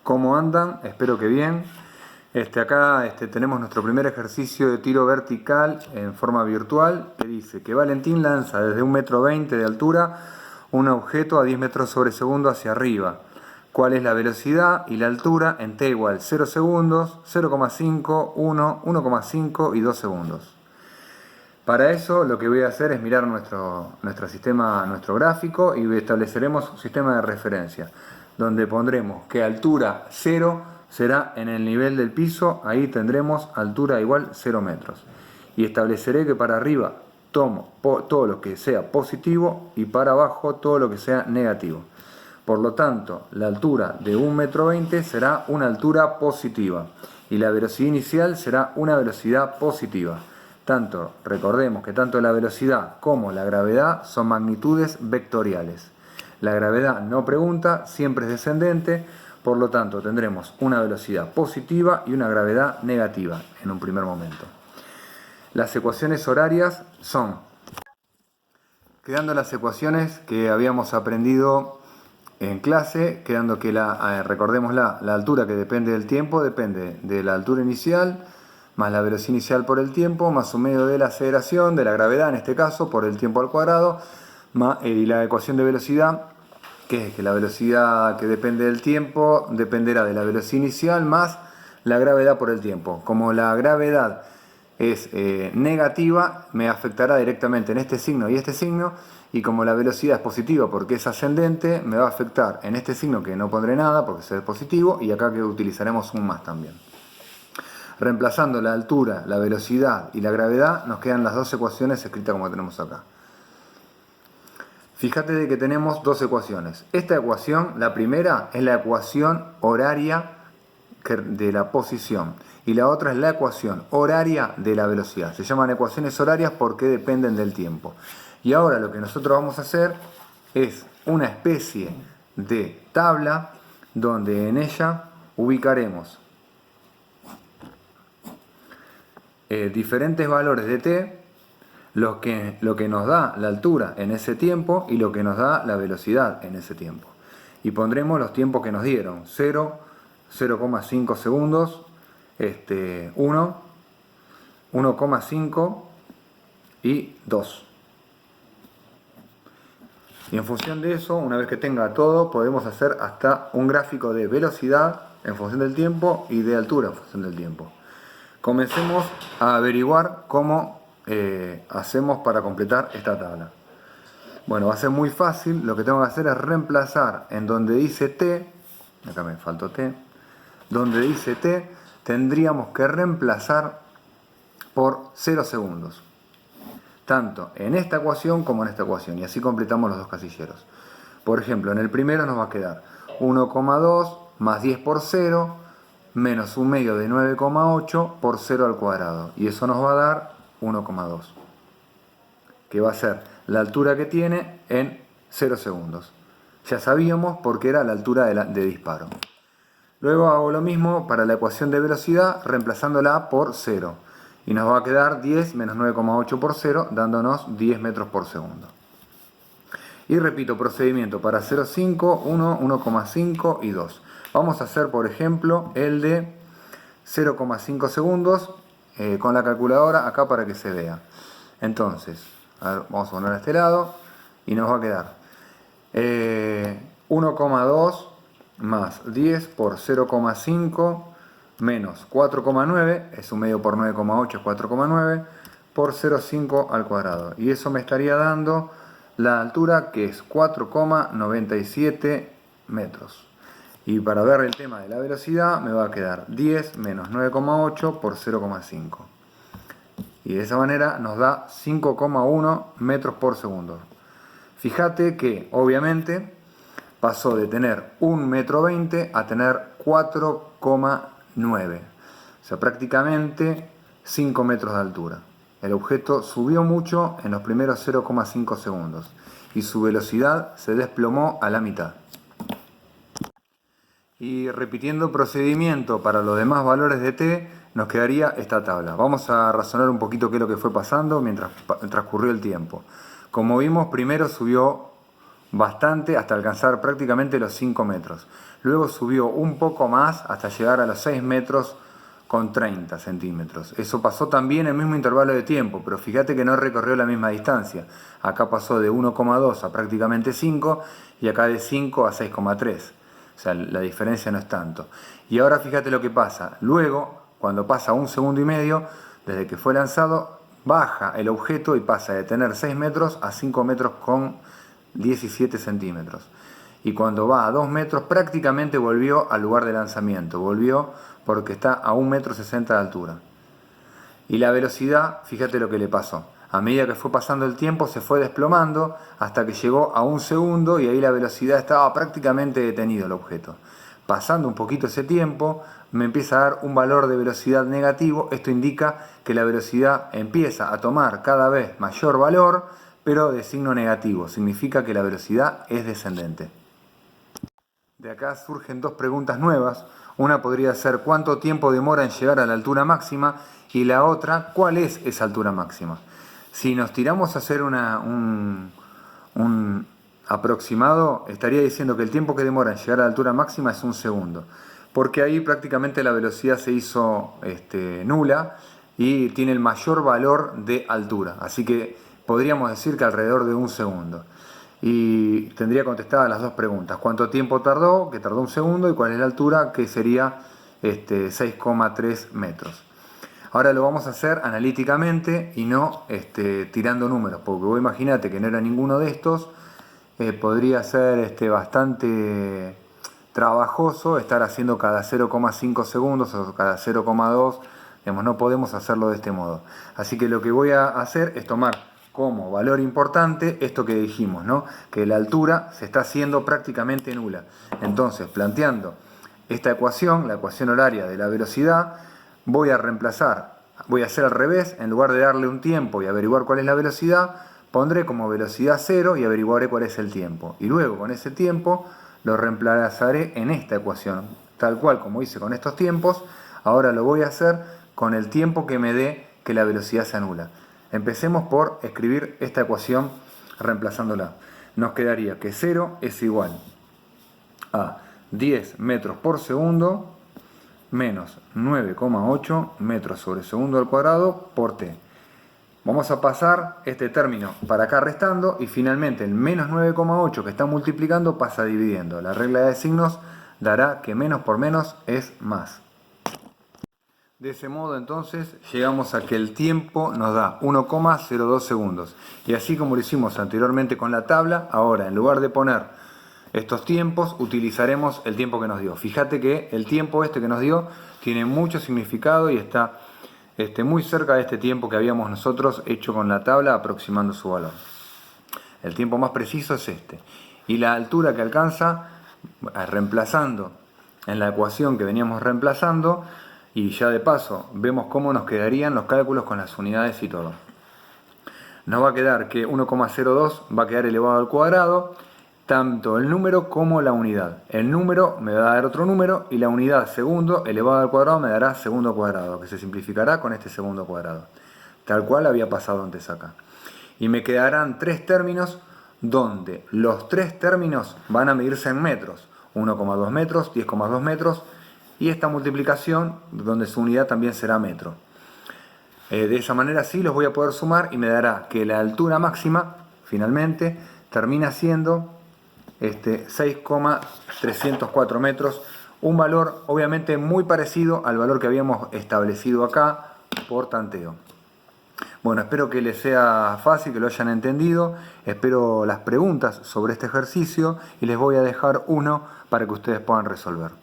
¿Cómo andan? Espero que bien. Acá tenemos nuestro primer ejercicio de tiro vertical en forma virtual, que dice que Valentín lanza desde 1,20 m de altura un objeto a 10 metros sobre segundo hacia arriba. ¿Cuál es la velocidad y la altura en t igual 0 segundos, 0,5, 1, 1,5 y 2 segundos? Para eso lo que voy a hacer es mirar nuestro sistema, nuestro gráfico, y estableceremos un sistema de referencia donde pondremos que altura 0 será en el nivel del piso. Ahí tendremos altura igual 0 metros, y estableceré que para arriba tomo todo lo que sea positivo y para abajo todo lo que sea negativo. Por lo tanto, la altura de 1,20 m será una altura positiva y la velocidad inicial será una velocidad positiva. Recordemos que tanto la velocidad como la gravedad son magnitudes vectoriales. La gravedad no pregunta, siempre es descendente, por lo tanto tendremos una velocidad positiva y una gravedad negativa en un primer momento. Las ecuaciones horarias son, quedando las ecuaciones que habíamos aprendido en clase, quedando que recordemos la altura, que depende del tiempo, depende de la altura inicial, más la velocidad inicial por el tiempo, más un medio de la aceleración, de la gravedad en este caso, por el tiempo al cuadrado, y la ecuación de velocidad, que es que la velocidad que depende del tiempo dependerá de la velocidad inicial más la gravedad por el tiempo. Como la gravedad es negativa, me afectará directamente en este signo y este signo, y como la velocidad es positiva porque es ascendente, me va a afectar en este signo, que no pondré nada porque es positivo, y acá que utilizaremos un más también. Reemplazando la altura, la velocidad y la gravedad, nos quedan las dos ecuaciones escritas como tenemos acá. Fíjate de que tenemos dos ecuaciones. Esta ecuación, la primera, es la ecuación horaria de la posición, y la otra es la ecuación horaria de la velocidad. Se llaman ecuaciones horarias porque dependen del tiempo. Y ahora lo que nosotros vamos a hacer es una especie de tabla donde en ella ubicaremos diferentes valores de t, lo que nos da la altura en ese tiempo y lo que nos da la velocidad en ese tiempo. Y pondremos los tiempos que nos dieron: 0, 0,5 segundos, 1, 1,5 y 2. Y en función de eso, una vez que tenga todo, podemos hacer hasta un gráfico de velocidad en función del tiempo y de altura en función del tiempo. Comencemos a averiguar cómo hacemos para completar esta tabla. Bueno, va a ser muy fácil. Lo que tengo que hacer es reemplazar en donde dice t, acá me faltó t, donde dice t tendríamos que reemplazar por 0 segundos, tanto en esta ecuación como en esta ecuación, y así completamos los dos casilleros. Por ejemplo, en el primero nos va a quedar 1,2 más 10 por 0 menos un medio de 9,8 por 0 al cuadrado, y eso nos va a dar 1,2, que va a ser la altura que tiene en 0 segundos. Ya sabíamos porque era la altura de disparo. Luego hago lo mismo para la ecuación de velocidad, reemplazándola por 0, y nos va a quedar 10 menos 9,8 por 0, dándonos 10 metros por segundo. Y repito procedimiento para 0,5, 1, 1,5 y 2. Vamos a hacer, por ejemplo, el de 0,5 segundos con la calculadora acá para que se vea. Entonces, a ver, vamos a poner a este lado y nos va a quedar 1,2 más 10 por 0,5 menos 4,9, es un medio por 9,8, es 4,9, por 0,5 al cuadrado. Y eso me estaría dando la altura, que es 4,97 metros. Y para ver el tema de la velocidad me va a quedar 10 menos 9,8 por 0,5. Y de esa manera nos da 5,1 metros por segundo. Fíjate que obviamente pasó de tener 1,20 m a tener 4,9. O sea, prácticamente 5 metros de altura. El objeto subió mucho en los primeros 0,5 segundos y su velocidad se desplomó a la mitad. Y repitiendo procedimiento para los demás valores de t, nos quedaría esta tabla. Vamos a razonar un poquito qué es lo que fue pasando mientras transcurrió el tiempo. Como vimos, primero subió bastante hasta alcanzar prácticamente los 5 metros. Luego subió un poco más hasta llegar a los 6 metros con 30 centímetros. Eso pasó también en el mismo intervalo de tiempo, pero fíjate que no recorrió la misma distancia. Acá pasó de 1,2 a prácticamente 5 y acá de 5 a 6,3. O sea, la diferencia no es tanto. Y ahora fíjate lo que pasa. Luego, cuando pasa 1,5 segundos, desde que fue lanzado, baja el objeto y pasa de tener 6 metros a 5 metros con 17 centímetros. Y cuando va a 2 metros prácticamente volvió al lugar de lanzamiento. Volvió porque está a 1,60 m de altura. Y la velocidad, fíjate lo que le pasó. A medida que fue pasando el tiempo se fue desplomando hasta que llegó a 1 segundo y ahí la velocidad estaba prácticamente detenido el objeto. Pasando un poquito ese tiempo me empieza a dar un valor de velocidad negativo. Esto indica que la velocidad empieza a tomar cada vez mayor valor, pero de signo negativo. Significa que la velocidad es descendente. De acá surgen dos preguntas nuevas. Una podría ser ¿cuánto tiempo demora en llegar a la altura máxima? Y la otra, ¿cuál es esa altura máxima? Si nos tiramos a hacer un aproximado, estaría diciendo que el tiempo que demora en llegar a la altura máxima es 1 segundo. Porque ahí prácticamente la velocidad se hizo nula y tiene el mayor valor de altura. Así que podríamos decir que alrededor de 1 segundo. Y tendría contestadas las dos preguntas. ¿Cuánto tiempo tardó? Que tardó 1 segundo. ¿Y cuál es la altura? Que sería 6,3 metros. Ahora lo vamos a hacer analíticamente y no tirando números. Porque vos imaginate que no era ninguno de estos. Podría ser bastante trabajoso estar haciendo cada 0,5 segundos o cada 0,2. No podemos hacerlo de este modo. Así que lo que voy a hacer es tomar como valor importante esto que dijimos, ¿no? Que la altura se está haciendo prácticamente nula. Entonces, planteando esta ecuación, la ecuación horaria de la velocidad, voy a hacer al revés. En lugar de darle un tiempo y averiguar cuál es la velocidad, pondré como velocidad 0 y averiguaré cuál es el tiempo. Y luego con ese tiempo lo reemplazaré en esta ecuación, tal cual como hice con estos tiempos. Ahora lo voy a hacer con el tiempo que me dé que la velocidad se anula. Empecemos por escribir esta ecuación reemplazándola. Nos quedaría que 0 es igual a 10 metros por segundo menos 9,8 metros sobre segundo al cuadrado por t. Vamos a pasar este término para acá restando y finalmente el menos 9,8 que está multiplicando pasa dividiendo. La regla de signos dará que menos por menos es más. De ese modo entonces llegamos a que el tiempo nos da 1,02 segundos. Y así como lo hicimos anteriormente con la tabla, ahora en lugar de poner estos tiempos utilizaremos el tiempo que nos dio. Fíjate que el tiempo que nos dio tiene mucho significado y está muy cerca de este tiempo que habíamos nosotros hecho con la tabla aproximando su valor. El tiempo más preciso es este. Y la altura que alcanza, reemplazando en la ecuación que veníamos reemplazando, y ya de paso vemos cómo nos quedarían los cálculos con las unidades y todo. Nos va a quedar que 1,02 va a quedar elevado al cuadrado, tanto el número como la unidad. El número me va a dar otro número y la unidad segundo elevado al cuadrado me dará segundo cuadrado, que se simplificará con este segundo cuadrado, tal cual había pasado antes acá. Y me quedarán tres términos donde los tres términos van a medirse en metros. 1,2 metros, 10,2 metros y esta multiplicación donde su unidad también será metro. De esa manera sí los voy a poder sumar y me dará que la altura máxima finalmente termina siendo 6,304 metros, un valor obviamente muy parecido al valor que habíamos establecido acá por tanteo. Bueno, espero que les sea fácil, que lo hayan entendido, espero las preguntas sobre este ejercicio y les voy a dejar uno para que ustedes puedan resolver.